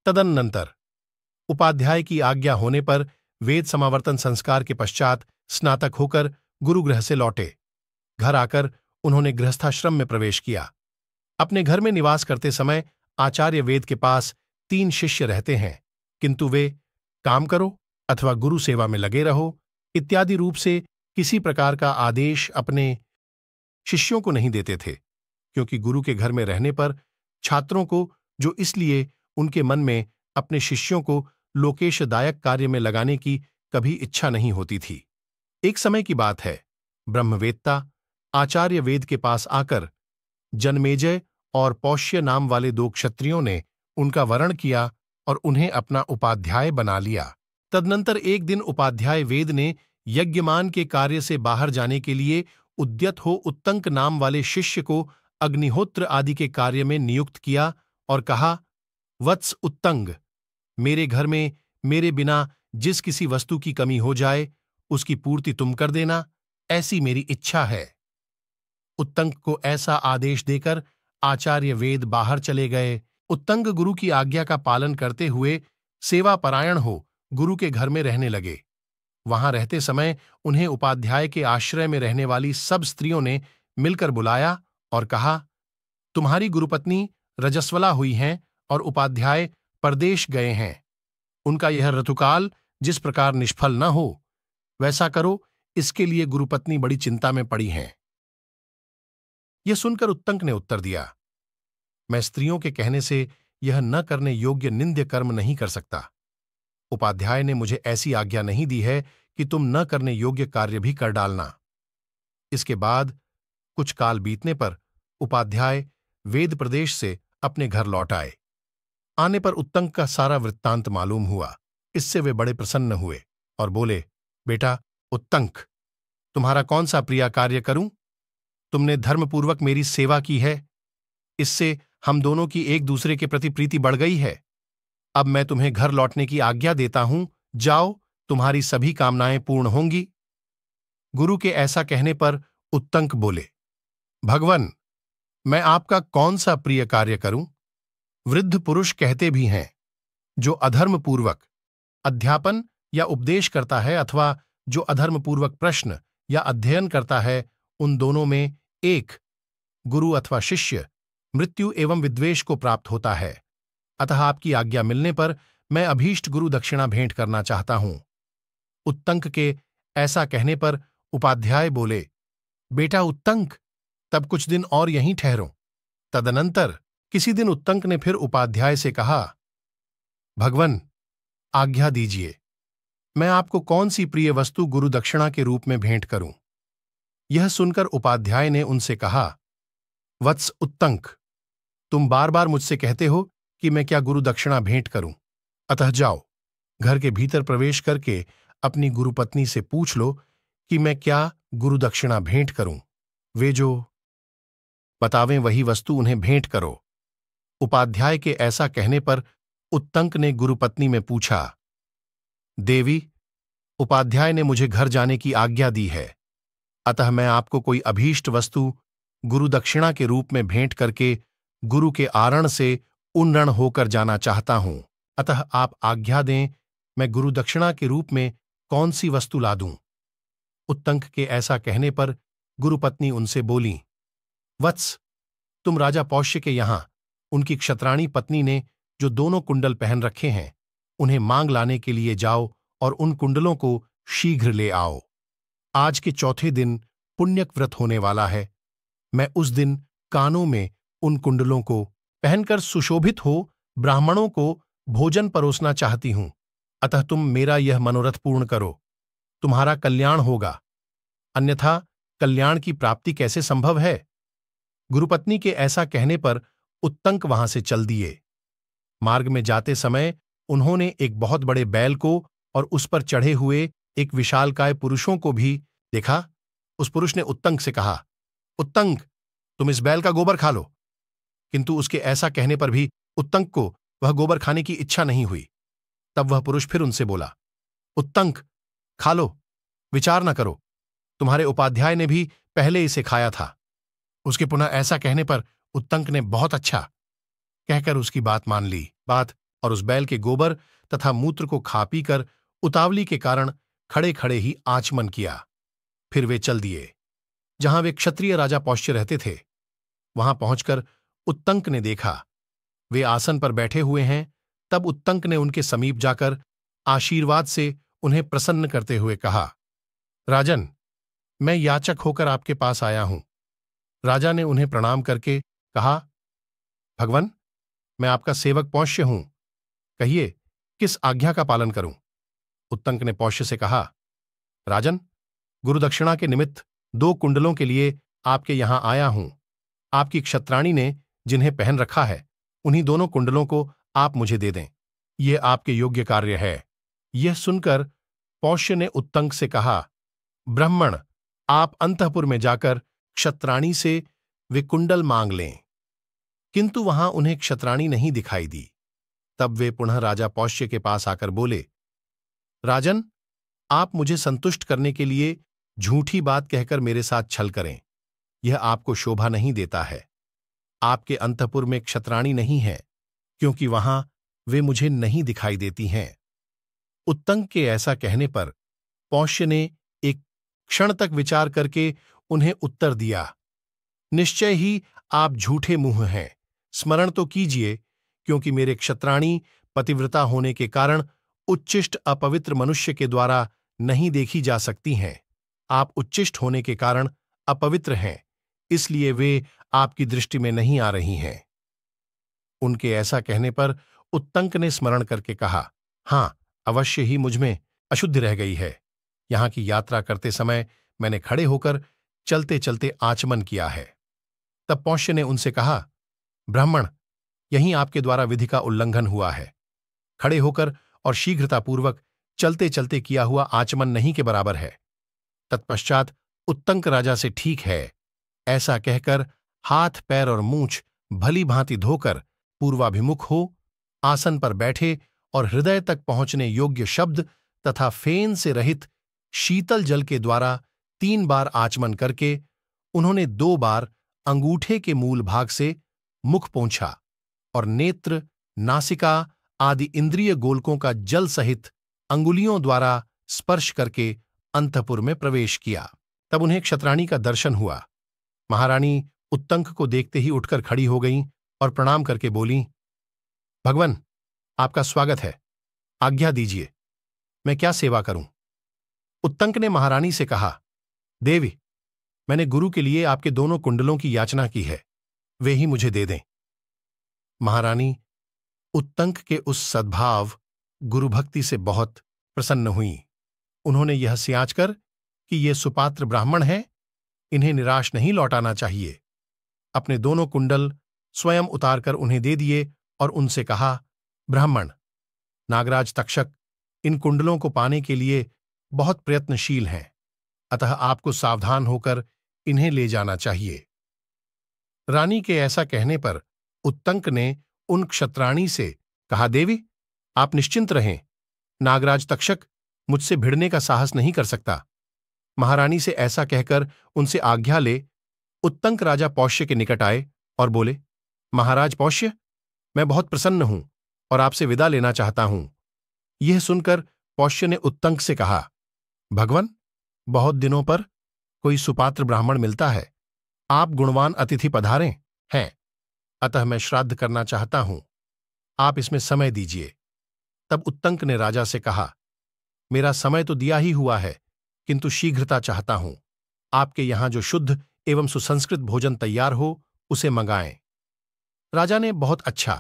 तदनंतर उपाध्याय की आज्ञा होने पर वेद समावर्तन संस्कार के पश्चात स्नातक होकर गुरुगृह से लौटे। घर आकर उन्होंने गृहस्थाश्रम में प्रवेश किया। अपने घर में निवास करते समय आचार्य वेद के पास 3 शिष्य रहते हैं, किंतु वे काम करो अथवा गुरु सेवा में लगे रहो इत्यादि रूप से किसी प्रकार का आदेश अपने शिष्यों को नहीं देते थे, क्योंकि गुरु के घर में रहने पर छात्रों को जो इसलिए उनके मन में अपने शिष्यों को लोकेशदायक कार्य में लगाने की कभी इच्छा नहीं होती थी। एक समय की बात है, ब्रह्मवेत्ता आचार्य वेद के पास आकर जनमेजय और पौष्य नाम वाले 2 क्षत्रियों ने उनका वरण किया और उन्हें अपना उपाध्याय बना लिया। तदनंतर एक दिन उपाध्याय वेद ने यज्ञमान के कार्य से बाहर जाने के लिए उद्यत हो उत्तंक नाम वाले शिष्य को अग्निहोत्र आदि के कार्य में नियुक्त किया और कहा, वत्स उत्तंग, मेरे घर में मेरे बिना जिस किसी वस्तु की कमी हो जाए उसकी पूर्ति तुम कर देना, ऐसी मेरी इच्छा है। उत्तंक को ऐसा आदेश देकर आचार्य वेद बाहर चले गए। उत्तंग गुरु की आज्ञा का पालन करते हुए सेवापरायण हो गुरु के घर में रहने लगे। वहां रहते समय उन्हें उपाध्याय के आश्रय में रहने वाली सब स्त्रियों ने मिलकर बुलाया और कहा, तुम्हारी गुरुपत्नी रजस्वला हुई हैं और उपाध्याय परदेश गए हैं। उनका यह ऋतुकाल जिस प्रकार निष्फल न हो वैसा करो, इसके लिए गुरुपत्नी बड़ी चिंता में पड़ी हैं। यह सुनकर उत्तंक ने उत्तर दिया, मैं स्त्रियों के कहने से यह न करने योग्य निंद्य कर्म नहीं कर सकता। उपाध्याय ने मुझे ऐसी आज्ञा नहीं दी है कि तुम न करने योग्य कार्य भी कर डालना। इसके बाद कुछ काल बीतने पर उपाध्याय वेद प्रदेश से अपने घर लौट आए। आने पर उत्तंक का सारा वृत्तांत मालूम हुआ। इससे वे बड़े प्रसन्न हुए और बोले, बेटा उत्तंक, तुम्हारा कौन सा प्रिय कार्य करूं? तुमने धर्मपूर्वक मेरी सेवा की है, इससे हम दोनों की एक दूसरे के प्रति प्रीति बढ़ गई है। अब मैं तुम्हें घर लौटने की आज्ञा देता हूं, जाओ, तुम्हारी सभी कामनाएं पूर्ण होंगी। गुरु के ऐसा कहने पर उत्तंक बोले, भगवन, मैं आपका कौन सा प्रिय कार्य करूं? वृद्ध पुरुष कहते भी हैं, जो अधर्मपूर्वक अध्यापन या उपदेश करता है अथवा जो अधर्मपूर्वक प्रश्न या अध्ययन करता है, उन दोनों में एक, गुरु अथवा शिष्य, मृत्यु एवं विद्वेष को प्राप्त होता है। अतः आपकी आज्ञा मिलने पर मैं अभीष्ट गुरु दक्षिणा भेंट करना चाहता हूं। उत्तंक के ऐसा कहने पर उपाध्याय बोले, बेटा उत्तंक, तब कुछ दिन और यहीं ठहरो। तदनंतर किसी दिन उत्तंक ने फिर उपाध्याय से कहा, भगवन, आज्ञा दीजिए, मैं आपको कौन सी प्रिय वस्तु गुरु दक्षिणा के रूप में भेंट करूं? यह सुनकर उपाध्याय ने उनसे कहा, वत्स उत्तंक, तुम बार बार मुझसे कहते हो कि मैं क्या गुरु दक्षिणा भेंट करूं, अतः जाओ, घर के भीतर प्रवेश करके अपनी गुरुपत्नी से पूछ लो कि मैं क्या गुरु दक्षिणा भेंट करूं। वे जो बतावें वही वस्तु उन्हें भेंट करो। उपाध्याय के ऐसा कहने पर उत्तंक ने गुरुपत्नी में पूछा, देवी, उपाध्याय ने मुझे घर जाने की आज्ञा दी है, अतः मैं आपको कोई अभीष्ट वस्तु गुरु दक्षिणा के रूप में भेंट करके गुरु के आरण से उन्नण होकर जाना चाहता हूं। अतः आप आज्ञा दें, मैं गुरु दक्षिणा के रूप में कौन सी वस्तु ला दूं? उत्तंक के ऐसा कहने पर गुरुपत्नी उनसे बोलीं, वत्स, तुम राजा पौष्य के यहां उनकी क्षत्राणी पत्नी ने जो दोनों कुंडल पहन रखे हैं, उन्हें मांग लाने के लिए जाओ और उन कुंडलों को शीघ्र ले आओ। आज के चौथे दिन पुण्यक व्रत होने वाला है। मैं उस दिन कानों में उन कुंडलों को पहनकर सुशोभित हो ब्राह्मणों को भोजन परोसना चाहती हूं। अतः तुम मेरा यह मनोरथ पूर्ण करो, तुम्हारा कल्याण होगा, अन्यथा कल्याण की प्राप्ति कैसे संभव है? गुरुपत्नी के ऐसा कहने पर उत्तंक वहां से चल दिए। मार्ग में जाते समय उन्होंने एक बहुत बड़े बैल को और उस पर चढ़े हुए एक विशालकाय पुरुषों को भी देखा। उस पुरुष ने उत्तंक से कहा, उत्तंक, तुम इस बैल का गोबर खा लो। किंतु उसके ऐसा कहने पर भी उत्तंक को वह गोबर खाने की इच्छा नहीं हुई। तब वह पुरुष फिर उनसे बोला, उत्तंक, खा लो, विचार न करो, तुम्हारे उपाध्याय ने भी पहले इसे खाया था। उसके पुनः ऐसा कहने पर उत्तंक ने बहुत अच्छा कहकर उसकी बात मान ली और उस बैल के गोबर तथा मूत्र को खा पी कर उतावली के कारण खड़े खड़े ही आचमन किया। फिर वे चल दिए। जहां वे क्षत्रिय राजा पौष्य रहते थे, वहां पहुंचकर उत्तंक ने देखा वे आसन पर बैठे हुए हैं। तब उत्तंक ने उनके समीप जाकर आशीर्वाद से उन्हें प्रसन्न करते हुए कहा, राजन, मैं याचक होकर आपके पास आया हूं। राजा ने उन्हें प्रणाम करके कहा, भगवन, मैं आपका सेवक पौष्य हूं, कहिए किस आज्ञा का पालन करूं? उत्तंक ने पौष्य से कहा, राजन, गुरुदक्षिणा के निमित्त 2 कुंडलों के लिए आपके यहां आया हूं। आपकी क्षत्राणी ने जिन्हें पहन रखा है, उन्हीं दोनों कुंडलों को आप मुझे दे दें। यह आपके योग्य कार्य है। यह सुनकर पौष्य ने उत्तंक से कहा, ब्राह्मण, आप अंतःपुर में जाकर क्षत्राणी से वे कुंडल मांग लें। किंतु वहां उन्हें क्षत्राणी नहीं दिखाई दी। तब वे पुनः राजा पौष्य के पास आकर बोले, राजन, आप मुझे संतुष्ट करने के लिए झूठी बात कहकर मेरे साथ छल करें, यह आपको शोभा नहीं देता है। आपके अंतःपुर में क्षत्राणी नहीं है, क्योंकि वहां वे मुझे नहीं दिखाई देती हैं। उत्तंक के ऐसा कहने पर पौष्य ने एक क्षण तक विचार करके उन्हें उत्तर दिया, निश्चय ही आप झूठे मुंह हैं। स्मरण तो कीजिए, क्योंकि मेरे क्षत्राणी पतिव्रता होने के कारण उच्चिष्ट अपवित्र मनुष्य के द्वारा नहीं देखी जा सकती हैं। आप उच्चिष्ट होने के कारण अपवित्र हैं, इसलिए वे आपकी दृष्टि में नहीं आ रही हैं। उनके ऐसा कहने पर उत्तंक ने स्मरण करके कहा, हां, अवश्य ही मुझमें अशुद्धि रह गई है। यहां की यात्रा करते समय मैंने खड़े होकर चलते चलते आचमन किया है। तब पौष्य ने उनसे कहा, ब्राह्मण, यहीं आपके द्वारा विधि का उल्लंघन हुआ है। खड़े होकर और शीघ्रतापूर्वक चलते चलते किया हुआ आचमन नहीं के बराबर है। तत्पश्चात उत्तंक राजा से ठीक है ऐसा कहकर हाथ पैर और मूंछ भली भांति धोकर पूर्वाभिमुख हो आसन पर बैठे और हृदय तक पहुंचने योग्य शब्द तथा फेन से रहित शीतल जल के द्वारा 3 बार आचमन करके उन्होंने 2 बार अंगूठे के मूल भाग से मुख पोंछा और नेत्र, नासिका आदि इंद्रिय गोलकों का जल सहित अंगुलियों द्वारा स्पर्श करके अंतःपुर में प्रवेश किया। तब उन्हें क्षत्राणी का दर्शन हुआ। महारानी उत्तंक को देखते ही उठकर खड़ी हो गईं और प्रणाम करके बोलीं, भगवन, आपका स्वागत है, आज्ञा दीजिए, मैं क्या सेवा करूं? उत्तंक ने महारानी से कहा, देवी, मैंने गुरु के लिए आपके दोनों कुंडलों की याचना की है, वे ही मुझे दे दें। महारानी उत्तंक के उस सद्भाव गुरुभक्ति से बहुत प्रसन्न हुई। उन्होंने यह सियाचकर कि ये सुपात्र ब्राह्मण हैं, इन्हें निराश नहीं लौटाना चाहिए, अपने दोनों कुंडल स्वयं उतारकर उन्हें दे दिए और उनसे कहा, ब्राह्मण, नागराज तक्षक इन कुंडलों को पाने के लिए बहुत प्रयत्नशील हैं, अतः आपको सावधान होकर इन्हें ले जाना चाहिए। रानी के ऐसा कहने पर उत्तंक ने उन क्षत्राणी से कहा, देवी, आप निश्चिंत रहें, नागराज तक्षक मुझसे भिड़ने का साहस नहीं कर सकता। महारानी से ऐसा कहकर उनसे आज्ञा ले उत्तंक राजा पौष्य के निकट आए और बोले, महाराज पौष्य, मैं बहुत प्रसन्न हूं और आपसे विदा लेना चाहता हूं। यह सुनकर पौष्य ने उत्तंक से कहा, भगवन, बहुत दिनों पर कोई सुपात्र ब्राह्मण मिलता है। आप गुणवान अतिथि पधारे हैं, अतः मैं श्राद्ध करना चाहता हूं। आप इसमें समय दीजिए। तब उत्तंक ने राजा से कहा, मेरा समय तो दिया ही हुआ है, किंतु शीघ्रता चाहता हूं। आपके यहां जो शुद्ध एवं सुसंस्कृत भोजन तैयार हो, उसे मंगाएं। राजा ने बहुत अच्छा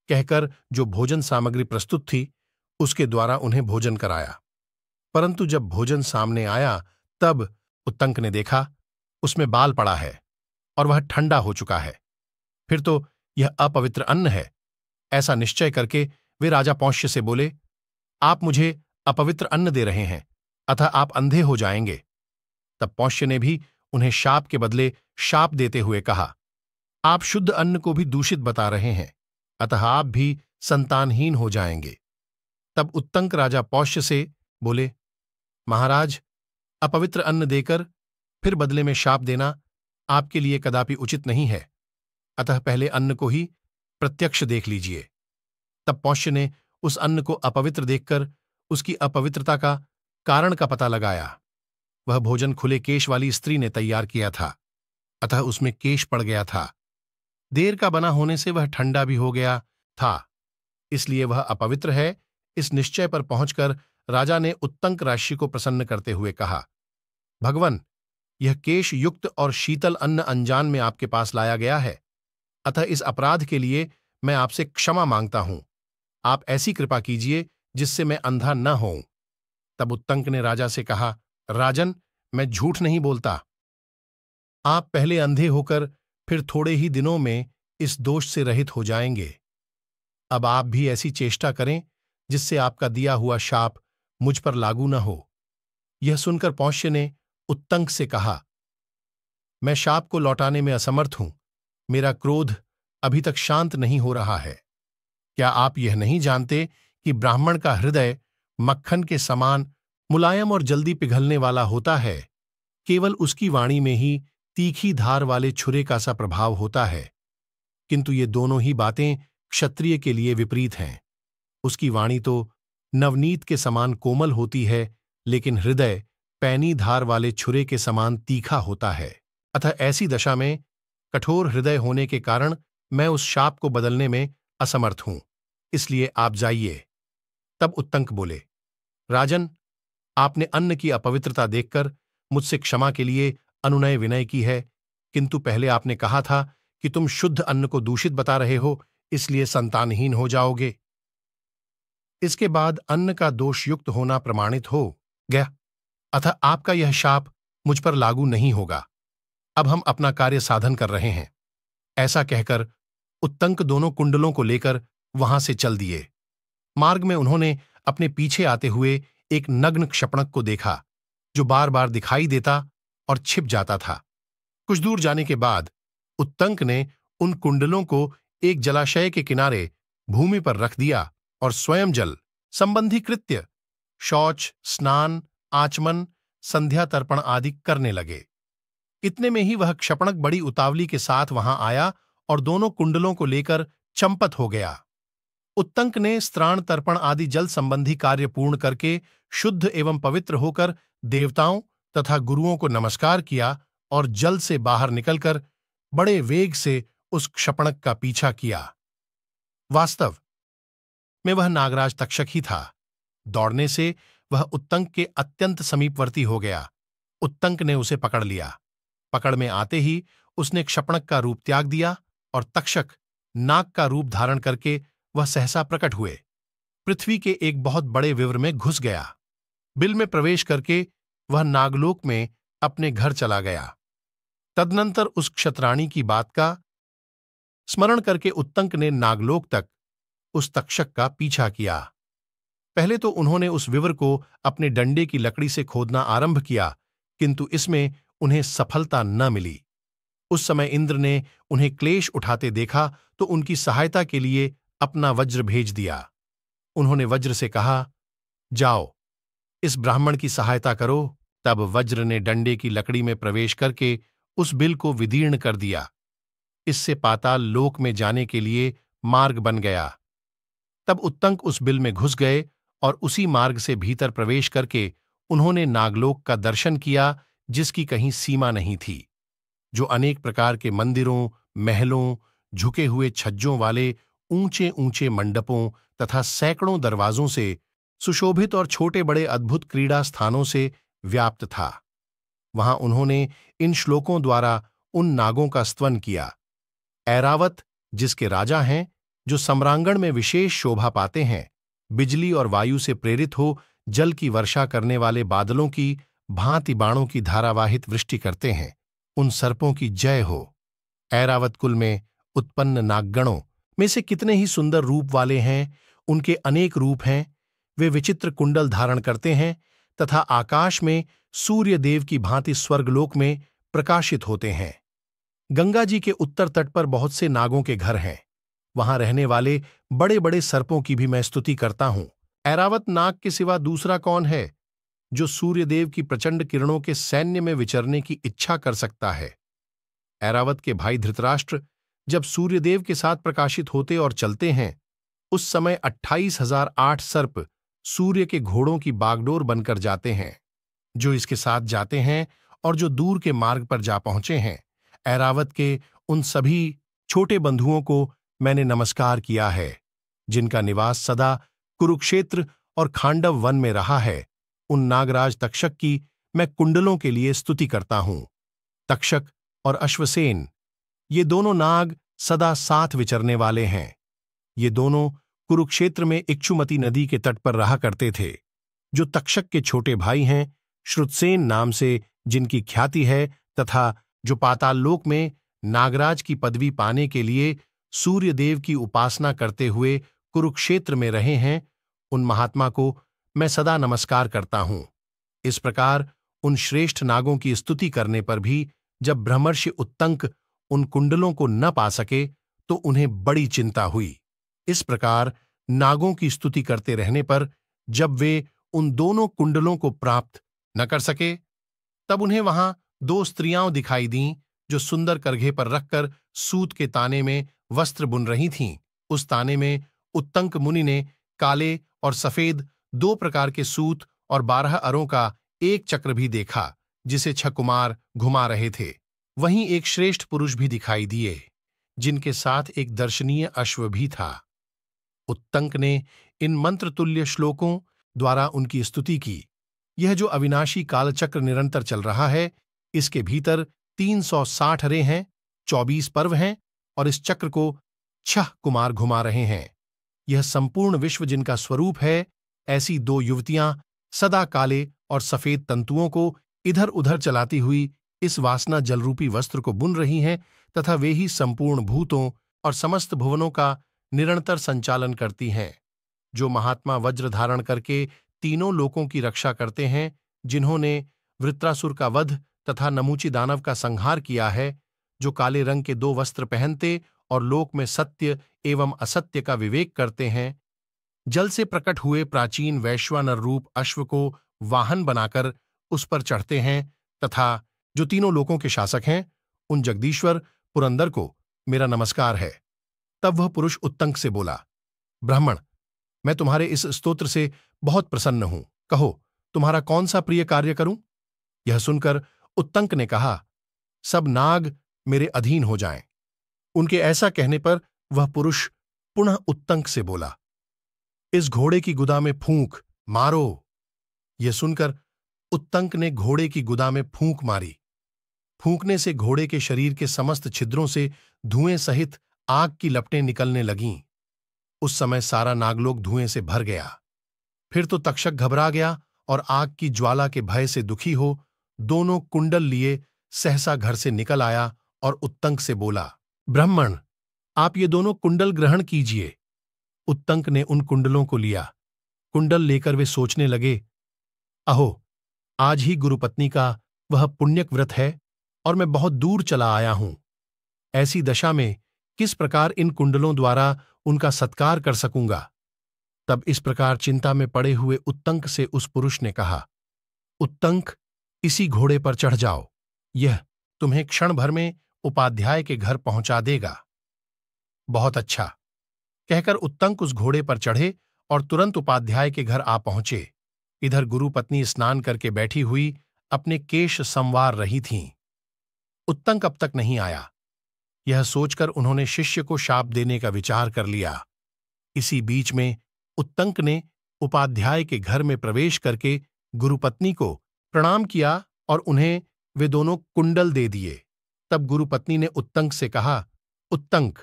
कहकर जो भोजन सामग्री प्रस्तुत थी, उसके द्वारा उन्हें भोजन कराया। परंतु जब भोजन सामने आया, तब उत्तंक ने देखा उसमें बाल पड़ा है और वह ठंडा हो चुका है। फिर तो यह अपवित्र अन्न है। ऐसा निश्चय करके वे राजा पौष्य से बोले, आप मुझे अपवित्र अन्न दे रहे हैं, अतः आप अंधे हो जाएंगे। तब पौष्य ने भी उन्हें शाप के बदले शाप देते हुए कहा, आप शुद्ध अन्न को भी दूषित बता रहे हैं, अतः आप भी संतानहीन हो जाएंगे। तब उत्तंक राजा पौष्य से बोले, महाराज, अपवित्र अन्न देकर फिर बदले में शाप देना आपके लिए कदापि उचित नहीं है, अतः पहले अन्न को ही प्रत्यक्ष देख लीजिए। तब पौष्य ने उस अन्न को अपवित्र देखकर उसकी अपवित्रता का कारण का पता लगाया। वह भोजन खुले केश वाली स्त्री ने तैयार किया था, अतः उसमें केश पड़ गया था। देर का बना होने से वह ठंडा भी हो गया था, इसलिए वह अपवित्र है। इस निश्चय पर पहुंचकर राजा ने उत्तंक राशि को प्रसन्न करते हुए कहा, भगवन, यह केश युक्त और शीतल अन्न अनजान में आपके पास लाया गया है, अतः इस अपराध के लिए मैं आपसे क्षमा मांगता हूं। आप ऐसी कृपा कीजिए जिससे मैं अंधा न होऊं। तब उत्तंक ने राजा से कहा, राजन, मैं झूठ नहीं बोलता। आप पहले अंधे होकर फिर थोड़े ही दिनों में इस दोष से रहित हो जाएंगे। अब आप भी ऐसी चेष्टा करें जिससे आपका दिया हुआ शाप मुझ पर लागू न हो। यह सुनकर पौष्य ने उत्तंक से कहा, मैं शाप को लौटाने में असमर्थ हूं। मेरा क्रोध अभी तक शांत नहीं हो रहा है। क्या आप यह नहीं जानते कि ब्राह्मण का हृदय मक्खन के समान मुलायम और जल्दी पिघलने वाला होता है? केवल उसकी वाणी में ही तीखी धार वाले छुरे का सा प्रभाव होता है, किंतु ये दोनों ही बातें क्षत्रिय के लिए विपरीत हैं। उसकी वाणी तो नवनीत के समान कोमल होती है, लेकिन हृदय पैनी धार वाले छुरे के समान तीखा होता है। अतः ऐसी दशा में कठोर हृदय होने के कारण मैं उस शाप को बदलने में असमर्थ हूं, इसलिए आप जाइए। तब उत्तंक बोले, राजन, आपने अन्न की अपवित्रता देखकर मुझसे क्षमा के लिए अनुनय विनय की है, किंतु पहले आपने कहा था कि तुम शुद्ध अन्न को दूषित बता रहे हो, इसलिए संतानहीन हो जाओगे। इसके बाद अन्न का दोषयुक्त होना प्रमाणित हो गया, अतः आपका यह शाप मुझ पर लागू नहीं होगा। अब हम अपना कार्य साधन कर रहे हैं। ऐसा कहकर उत्तंक दोनों कुंडलों को लेकर वहां से चल दिए। मार्ग में उन्होंने अपने पीछे आते हुए एक नग्न क्षपणक को देखा, जो बार बार दिखाई देता और छिप जाता था। कुछ दूर जाने के बाद उत्तंक ने उन कुंडलों को एक जलाशय के किनारे भूमि पर रख दिया और स्वयं जल संबंधी कृत्य, शौच, स्नान, आचमन, संध्या तर्पण आदि करने लगे। इतने में ही वह क्षपणक बड़ी उतावली के साथ वहां आया और दोनों कुंडलों को लेकर चंपत हो गया। उत्तंक ने स्त्राण तर्पण आदि जल संबंधी कार्य पूर्ण करके शुद्ध एवं पवित्र होकर देवताओं तथा गुरुओं को नमस्कार किया और जल से बाहर निकलकर बड़े वेग से उस क्षपणक का पीछा किया। वास्तव में वह नागराज तक्षक ही था। दौड़ने से वह उत्तंक के अत्यंत समीपवर्ती हो गया। उत्तंक ने उसे पकड़ लिया। पकड़ में आते ही उसने क्षपणक का रूप त्याग दिया और तक्षक नाग का रूप धारण करके वह सहसा प्रकट हुए। पृथ्वी के एक बहुत बड़े विवर में घुस गया। बिल में प्रवेश करके वह नागलोक में अपने घर चला गया। तदनंतर उस क्षत्राणी की बात का स्मरण करके उत्तंक ने नागलोक तक उस तक्षक का पीछा किया। पहले तो उन्होंने उस विवर को अपने डंडे की लकड़ी से खोदना आरंभ किया, किंतु इसमें उन्हें सफलता न मिली। उस समय इंद्र ने उन्हें क्लेश उठाते देखा तो उनकी सहायता के लिए अपना वज्र भेज दिया। उन्होंने वज्र से कहा, जाओ, इस ब्राह्मण की सहायता करो। तब वज्र ने डंडे की लकड़ी में प्रवेश करके उस बिल को विदीर्ण कर दिया। इससे पाताल लोक में जाने के लिए मार्ग बन गया। तब उत्तंक उस बिल में घुस गए और उसी मार्ग से भीतर प्रवेश करके उन्होंने नागलोक का दर्शन किया, जिसकी कहीं सीमा नहीं थी, जो अनेक प्रकार के मंदिरों, महलों, झुके हुए छज्जों वाले ऊंचे ऊंचे मंडपों तथा सैकड़ों दरवाजों से सुशोभित और छोटे बड़े अद्भुत क्रीड़ा स्थानों से व्याप्त था। वहां उन्होंने इन श्लोकों द्वारा उन नागों का स्तवन किया। ऐरावत, जिसके राजा हैं, जो सम्रांगण में विशेष शोभा पाते हैं, बिजली और वायु से प्रेरित हो जल की वर्षा करने वाले बादलों की भांति बाणों की धारावाहित वृष्टि करते हैं, उन सर्पों की जय हो। ऐरावत कुल में उत्पन्न नागगणों में से कितने ही सुंदर रूप वाले हैं, उनके अनेक रूप हैं। वे विचित्र कुंडल धारण करते हैं तथा आकाश में सूर्य देव की भांति स्वर्गलोक में प्रकाशित होते हैं। गंगा जी के उत्तर तट पर बहुत से नागों के घर हैं। वहां रहने वाले बड़े बड़े सर्पों की भी मैं स्तुति करता हूं। ऐरावत नाग के सिवा दूसरा कौन है जो सूर्यदेव की प्रचंड किरणों के सैन्य में विचरने की इच्छा कर सकता है। ऐरावत के भाई धृतराष्ट्र जब सूर्यदेव के साथ प्रकाशित होते और चलते हैं, उस समय 28,008 सर्प सूर्य के घोड़ों की बागडोर बनकर जाते हैं, जो इसके साथ जाते हैं और जो दूर के मार्ग पर जा पहुंचे हैं। ऐरावत के उन सभी छोटे बंधुओं को मैंने नमस्कार किया है, जिनका निवास सदा कुरुक्षेत्र और खांडव वन में रहा है। उन नागराज तक्षक की मैं कुंडलों के लिए स्तुति करता हूं। तक्षक और अश्वसेन, ये दोनों नाग सदा साथ विचरने वाले हैं। ये दोनों कुरुक्षेत्र में इक्षुमती नदी के तट पर रहा करते थे। जो तक्षक के छोटे भाई हैं, श्रुतसेन नाम से जिनकी ख्याति है, तथा जो पाताललोक में नागराज की पदवी पाने के लिए सूर्यदेव की उपासना करते हुए कुरुक्षेत्र में रहे हैं, उन महात्मा को मैं सदा नमस्कार करता हूं। इस प्रकार उन श्रेष्ठ नागों की स्तुति करने पर भी जब ब्रह्मर्षि उत्तंक उन कुंडलों को न पा सके तो उन्हें बड़ी चिंता हुई। इस प्रकार नागों की स्तुति करते रहने पर जब वे उन दोनों कुंडलों को प्राप्त न कर सके, तब उन्हें वहां 2 स्त्रियां दिखाई दीं, जो सुंदर करघे पर रखकर सूत के ताने में वस्त्र बुन रही थीं। उस ताने में उत्तंक मुनि ने काले और सफेद 2 प्रकार के सूत और 12 अरों का एक चक्र भी देखा, जिसे 6 कुमार घुमा रहे थे। वहीं एक श्रेष्ठ पुरुष भी दिखाई दिए, जिनके साथ एक दर्शनीय अश्व भी था। उत्तंक ने इन मंत्रतुल्य श्लोकों द्वारा उनकी स्तुति की। यह जो अविनाशी कालचक्र निरंतर चल रहा है, इसके भीतर 360 अरे हैं, 24 पर्व हैं और इस चक्र को 6 कुमार घुमा रहे हैं। यह संपूर्ण विश्व जिनका स्वरूप है, ऐसी 2 युवतियां सदा काले और सफेद तंतुओं को इधर उधर चलाती हुई इस वासना जलरूपी वस्त्र को बुन रही हैं, तथा वे ही संपूर्ण भूतों और समस्त भुवनों का निरंतर संचालन करती हैं। जो महात्मा वज्र धारण करके तीनों लोकों की रक्षा करते हैं, जिन्होंने वृत्रासुर का वध तथा नमूची दानव का संहार किया है, जो काले रंग के 2 वस्त्र पहनते और लोक में सत्य एवं असत्य का विवेक करते हैं, जल से प्रकट हुए प्राचीन वैश्वानर रूप अश्व को वाहन बनाकर उस पर चढ़ते हैं, तथा जो तीनों लोकों के शासक हैं, उन जगदीश्वर पुरंदर को मेरा नमस्कार है। तब वह पुरुष उत्तंक से बोला, ब्राह्मण, मैं तुम्हारे इस स्तोत्र से बहुत प्रसन्न हूं। कहो, तुम्हारा कौन सा प्रिय कार्य करूं? यह सुनकर उत्तंक ने कहा, सब नाग मेरे अधीन हो जाएं। उनके ऐसा कहने पर वह पुरुष पुनः उत्तंक से बोला, इस घोड़े की गुदा में फूंक मारो। यह सुनकर उत्तंक ने घोड़े की गुदा में फूंक मारी। फूंकने से घोड़े के शरीर के समस्त छिद्रों से धुएं सहित आग की लपटें निकलने लगीं। उस समय सारा नागलोक धुएं से भर गया। फिर तो तक्षक घबरा गया और आग की ज्वाला के भय से दुखी हो दोनों कुंडल लिए सहसा घर से निकल आया और उत्तंक से बोला, ब्राह्मण, आप ये दोनों कुंडल ग्रहण कीजिए। उत्तंक ने उन कुंडलों को लिया। कुंडल लेकर वे सोचने लगे, अहो, आज ही गुरुपत्नी का वह पुण्यक व्रत है और मैं बहुत दूर चला आया हूं। ऐसी दशा में किस प्रकार इन कुंडलों द्वारा उनका सत्कार कर सकूंगा। तब इस प्रकार चिंता में पड़े हुए उत्तंक से उस पुरुष ने कहा, उत्तंक, इसी घोड़े पर चढ़ जाओ। यह तुम्हें क्षण भर में उपाध्याय के घर पहुंचा देगा। बहुत अच्छा, कहकर उत्तंक उस घोड़े पर चढ़े और तुरंत उपाध्याय के घर आ पहुंचे। इधर गुरु पत्नी स्नान करके बैठी हुई अपने केश संवार रही थीं। उत्तंक अब तक नहीं आया, यह सोचकर उन्होंने शिष्य को शाप देने का विचार कर लिया। इसी बीच में उत्तंक ने उपाध्याय के घर में प्रवेश करके गुरुपत्नी को प्रणाम किया और उन्हें वे दोनों कुंडल दे दिए। तब गुरुपत्नी ने उत्तंक से कहा, उत्तंक,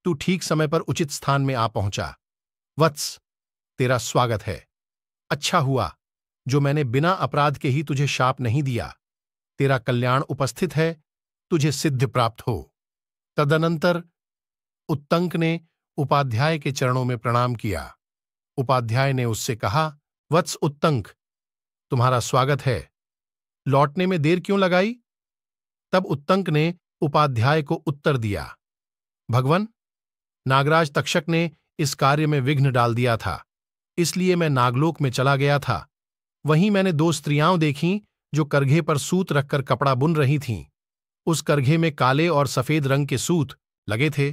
तू ठीक समय पर उचित स्थान में आ पहुंचा। वत्स, तेरा स्वागत है। अच्छा हुआ जो मैंने बिना अपराध के ही तुझे शाप नहीं दिया। तेरा कल्याण उपस्थित है, तुझे सिद्ध प्राप्त हो। तदनंतर उत्तंक ने उपाध्याय के चरणों में प्रणाम किया। उपाध्याय ने उससे कहा, वत्स उत्तंक, तुम्हारा स्वागत है। लौटने में देर क्यों लगाई? तब उत्तंक ने उपाध्याय को उत्तर दिया, भगवन, नागराज तक्षक ने इस कार्य में विघ्न डाल दिया था, इसलिए मैं नागलोक में चला गया था। वहीं मैंने 2 स्त्रियां देखीं जो करघे पर सूत रखकर कपड़ा बुन रही थीं। उस करघे में काले और सफेद रंग के सूत लगे थे।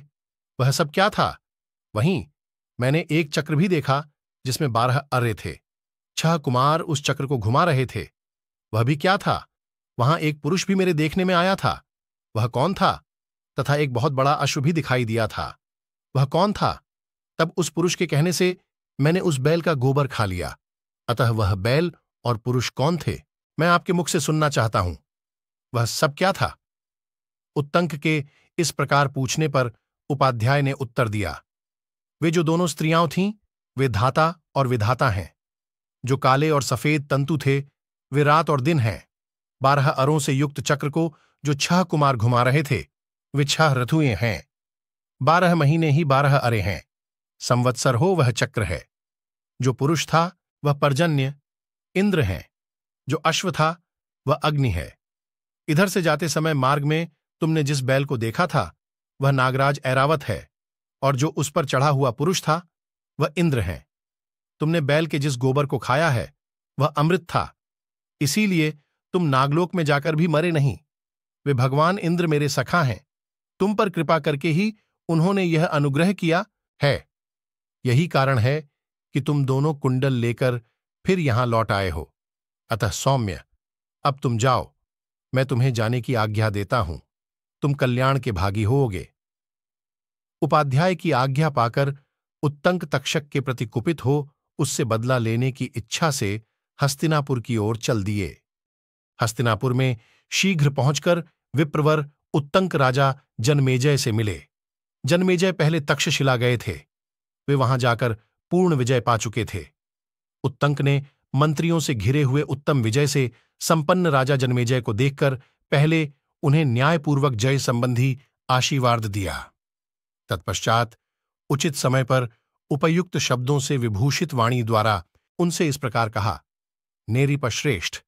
वह सब क्या था? वहीं मैंने एक चक्र भी देखा जिसमें 12 अर्रे थे। 6 कुमार उस चक्र को घुमा रहे थे। वह भी क्या था? वहां एक पुरुष भी मेरे देखने में आया था। वह कौन था? तथा एक बहुत बड़ा अश्व भी दिखाई दिया था। वह कौन था? तब उस पुरुष के कहने से मैंने उस बैल का गोबर खा लिया। अतः वह बैल और पुरुष कौन थे, मैं आपके मुख से सुनना चाहता हूं। वह सब क्या था? उत्तंक के इस प्रकार पूछने पर उपाध्याय ने उत्तर दिया, वे जो दोनों स्त्रियां थीं वे धाता और विधाता हैं। जो काले और सफेद तंतु थे वे रात और दिन हैं। 12 अरों से युक्त चक्र को जो 6 कुमार घुमा रहे थे वे 6 ऋतुएं हैं। 12 महीने ही 12 अरे हैं। संवत्सर हो वह चक्र है। जो पुरुष था वह पर्जन्य इंद्र है। जो अश्व था वह अग्नि है। इधर से जाते समय मार्ग में तुमने जिस बैल को देखा था वह नागराज ऐरावत है, और जो उस पर चढ़ा हुआ पुरुष था वह इंद्र है। तुमने बैल के जिस गोबर को खाया है वह अमृत था, इसीलिए तुम नागलोक में जाकर भी मरे नहीं। वे भगवान इंद्र मेरे सखा हैं। तुम पर कृपा करके ही उन्होंने यह अनुग्रह किया है। यही कारण है कि तुम दोनों कुंडल लेकर फिर यहां लौट आए हो। अतः सौम्य, अब तुम जाओ, मैं तुम्हें जाने की आज्ञा देता हूं। तुम कल्याण के भागी होोगे। उपाध्याय की आज्ञा पाकर उत्तंक तक्षक के प्रति कुपित हो उससे बदला लेने की इच्छा से हस्तिनापुर की ओर चल दिए। हस्तिनापुर में शीघ्र पहुंचकर विप्रवर उत्तंक राजा जनमेजय से मिले। जनमेजय पहले तक्षशिला गए थे। वे वहां जाकर पूर्ण विजय पा चुके थे। उत्तंक ने मंत्रियों से घिरे हुए उत्तम विजय से संपन्न राजा जनमेजय को देखकर पहले उन्हें न्यायपूर्वक जय संबंधी आशीर्वाद दिया। तत्पश्चात उचित समय पर उपयुक्त शब्दों से विभूषित वाणी द्वारा उनसे इस प्रकार कहा, नेरिपश्रेष्ठ,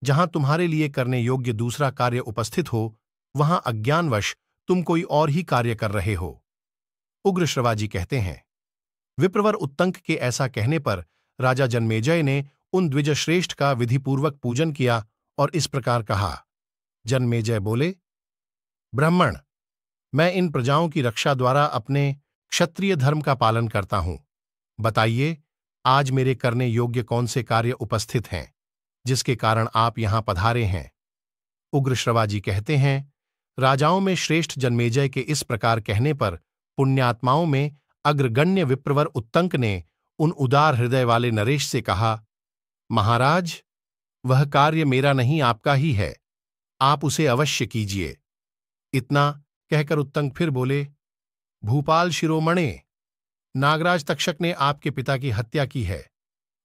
जहां तुम्हारे लिए करने योग्य दूसरा कार्य उपस्थित हो वहां अज्ञानवश तुम कोई और ही कार्य कर रहे हो। उग्र श्रवाजी कहते हैं, विप्रवर उत्तंक के ऐसा कहने पर राजा जनमेजय ने उन द्विजश्रेष्ठ का विधिपूर्वक पूजन किया और इस प्रकार कहा। जनमेजय बोले, ब्राह्मण, मैं इन प्रजाओं की रक्षा द्वारा अपने क्षत्रिय धर्म का पालन करता हूं। बताइए, आज मेरे करने योग्य कौन से कार्य उपस्थित हैं जिसके कारण आप यहां पधारे हैं। उग्र श्रवाजी कहते हैं, राजाओं में श्रेष्ठ जनमेजय के इस प्रकार कहने पर पुण्यात्माओं में अग्रगण्य विप्रवर उत्तंक ने उन उदार हृदय वाले नरेश से कहा, महाराज, वह कार्य मेरा नहीं आपका ही है, आप उसे अवश्य कीजिए। इतना कहकर उत्तंक फिर बोले, भूपाल शिरोमणे, नागराज तक्षक ने आपके पिता की हत्या की है,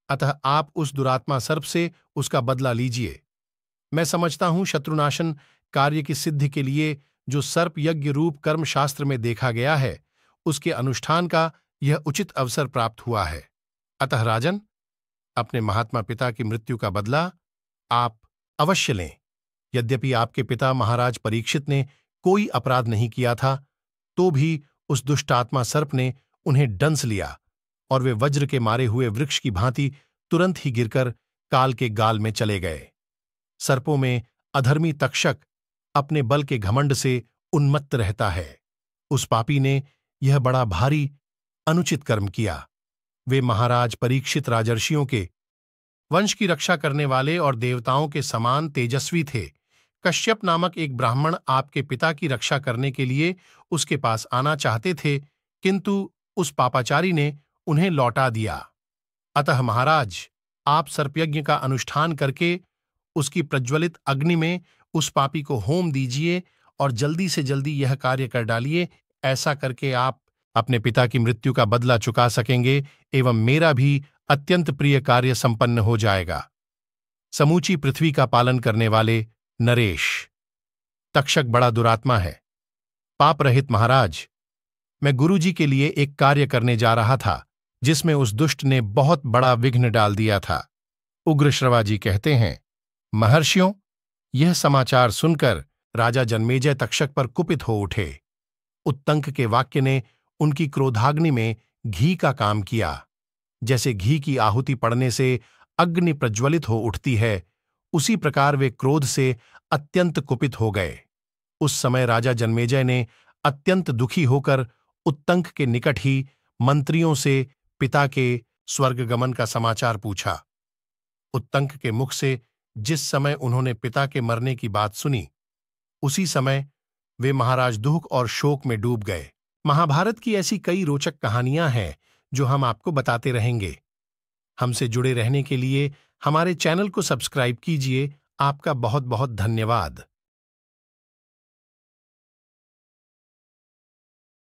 अतः आप उस दुरात्मा सर्प से उसका बदला लीजिए। मैं समझता हूं शत्रुनाशन कार्य की सिद्धि के लिए जो सर्प यज्ञ रूप कर्मशास्त्र में देखा गया है उसके अनुष्ठान का यह उचित अवसर प्राप्त हुआ है। अतः राजन, अपने महात्मा पिता की मृत्यु का बदला आप अवश्य लें। यद्यपि आपके पिता महाराज परीक्षित ने कोई अपराध नहीं किया था, तो भी उस दुष्टात्मा सर्प ने उन्हें डंस लिया और वे वज्र के मारे हुए वृक्ष की भांति तुरंत ही गिरकर काल के गाल में चले गए। सर्पों में अधर्मी तक्षक अपने बल के घमंड से उन्मत्त रहता है। उस पापी ने यह बड़ा भारी अनुचित कर्म किया। वे महाराज परीक्षित राजर्षियों के वंश की रक्षा करने वाले और देवताओं के समान तेजस्वी थे। कश्यप नामक एक ब्राह्मण आपके पिता की रक्षा करने के लिए उसके पास आना चाहते थे, किंतु उस पापाचारी ने उन्हें लौटा दिया। अतः महाराज, आप सर्पयज्ञ का अनुष्ठान करके उसकी प्रज्वलित अग्नि में उस पापी को होम दीजिए और जल्दी से जल्दी यह कार्य कर डालिए। ऐसा करके आप अपने पिता की मृत्यु का बदला चुका सकेंगे एवं मेरा भी अत्यंत प्रिय कार्य संपन्न हो जाएगा। समूची पृथ्वी का पालन करने वाले नरेश, तक्षक बड़ा दुरात्मा है। पाप रहित महाराज, मैं गुरुजी के लिए एक कार्य करने जा रहा था जिसमें उस दुष्ट ने बहुत बड़ा विघ्न डाल दिया था। उग्रश्रवा जी कहते हैं, महर्षियों, यह समाचार सुनकर राजा जन्मेजय तक्षक पर कुपित हो उठे। उत्तंक के वाक्य ने उनकी क्रोधाग्नि में घी का काम किया। जैसे घी की आहुति पड़ने से अग्नि प्रज्वलित हो उठती है, उसी प्रकार वे क्रोध से अत्यंत कुपित हो गए। उस समय राजा जन्मेजय ने अत्यंत दुखी होकर उत्तंक के निकट ही मंत्रियों से पिता के स्वर्गगमन का समाचार पूछा। उत्तंक के मुख से जिस समय उन्होंने पिता के मरने की बात सुनी, उसी समय वे महाराज दुख और शोक में डूब गए। महाभारत की ऐसी कई रोचक कहानियां हैं जो हम आपको बताते रहेंगे। हमसे जुड़े रहने के लिए हमारे चैनल को सब्सक्राइब कीजिए। आपका बहुत बहुत धन्यवाद।